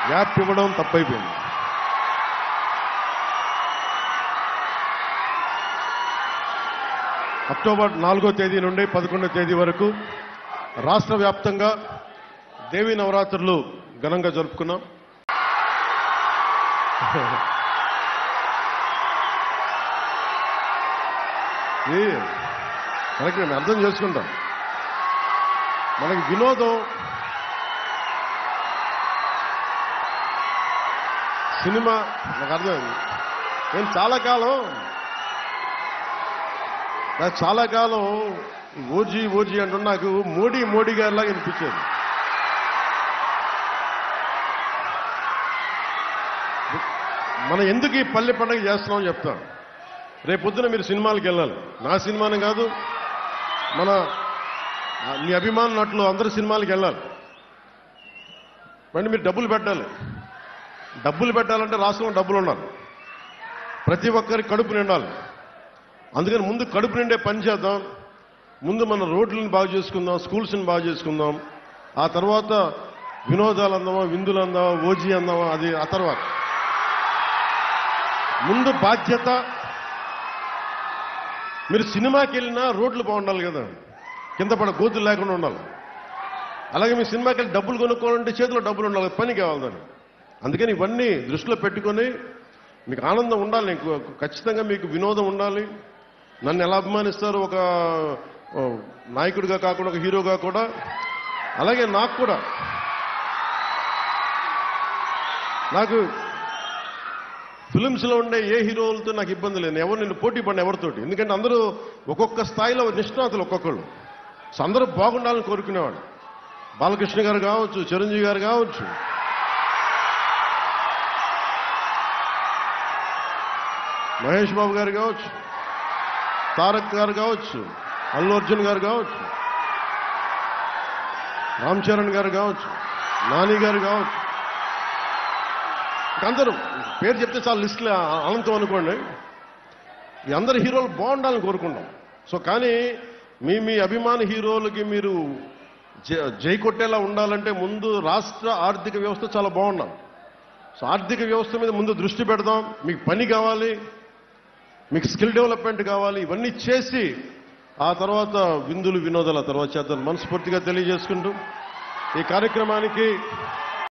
Gap ఇవ్వడం తప్పైపోయింది. October 4వ తేదీ నుండి 11వ తేదీ వరకు రాష్ట్ర వ్యాప్తంగా దేవీ నవరాత్రులు ఘనంగా జరుపుకున్నాం. కరెక్ట్, మేము అర్థం చేసుకుంటాం. మనకి వినోదం, సినిమా నాకు అర్థమైంది. నేను చాలా కాలం ఓజీ అంటూ నాకు మోడీ గారిలాగా అనిపించేది. మనం ఎందుకు ఈ పల్లె పండుగ చేస్తున్నామని చెప్తాను. రేపొద్దున మీరు సినిమాలకు వెళ్ళాలి. నా సినిమాని కాదు, మీ అభిమాన నటులు అందరూ సినిమాలకు వెళ్ళాలి. మీరు డబ్బులు పెట్టాలి. డబ్బులు పెట్టాలంటే రాష్ట్రంలో డబ్బులు ఉండాలి. ప్రతి ఒక్కరికి కడుపు నిండాలి. అందుకని ముందు కడుపు నిండే పని చేద్దాం. ముందు మన రోడ్లను బాగు చేసుకుందాం, స్కూల్స్ని బాగు చేసుకుందాం. ఆ తర్వాత వినోదాలు అందామా, విందులు అందామా, ఓజీ అందామా, అది ఆ తర్వాత. ముందు బాధ్యత. మీరు సినిమాకి వెళ్ళినా రోడ్లు బాగుండాలి కదా, కింద పడ గోతులు లేకుండా ఉండాలి. అలాగే మీ సినిమాకి వెళ్ళి డబ్బులు కొనుక్కోవాలంటే చేతిలో డబ్బులు ఉండాలి, పని కావాలి దాన్ని. అందుకని ఇవన్నీ దృష్టిలో పెట్టుకొని మీకు ఆనందం ఉండాలి. ఖచ్చితంగా మీకు వినోదం ఉండాలి. నన్ను ఎలా అభిమానిస్తారు ఒక నాయకుడిగా కాకుండా, ఒక హీరోగా కూడా, అలాగే నాకు ఫిలిమ్స్లో ఉండే ఏ హీరోలతో నాకు ఇబ్బంది లేదు. నేను పోటీ పడిన ఎవరితోటి. ఎందుకంటే అందరూ ఒక్కొక్క స్థాయిలో నిష్ణాతులు ఒక్కొక్కళ్ళు. సో అందరూ బాగుండాలని కోరుకునేవాడు. బాలకృష్ణ గారు కావచ్చు, చిరంజీవి గారు కావచ్చు, మహేష్ బాబు గారు కావచ్చు, తారక్ గారు కావచ్చు, అల్లు అర్జున్ గారు కావచ్చు, రామ్ చరణ్ గారు కావచ్చు, నాని గారు కావచ్చు, అందరూ పేరు చెప్తే చాలా లిస్టులు అనంతం అనుకోండి. ఈ అందరు హీరోలు బాగుండాలని కోరుకుంటాం. సో కానీ మీ అభిమాన హీరోలకి మీరు జై కొట్టేలా ఉండాలంటే ముందు రాష్ట్ర ఆర్థిక వ్యవస్థ చాలా బాగుండాలి. సో ఆర్థిక వ్యవస్థ మీద ముందు దృష్టి పెడదాం. మీకు పని కావాలి, మీకు స్కిల్ డెవలప్మెంట్ కావాలి. ఇవన్నీ చేసి ఆ తర్వాత విందులు వినోదాల తర్వాత చేద్దాం మనస్ఫూర్తిగా తెలియజేసుకుంటూ ఈ కార్యక్రమానికి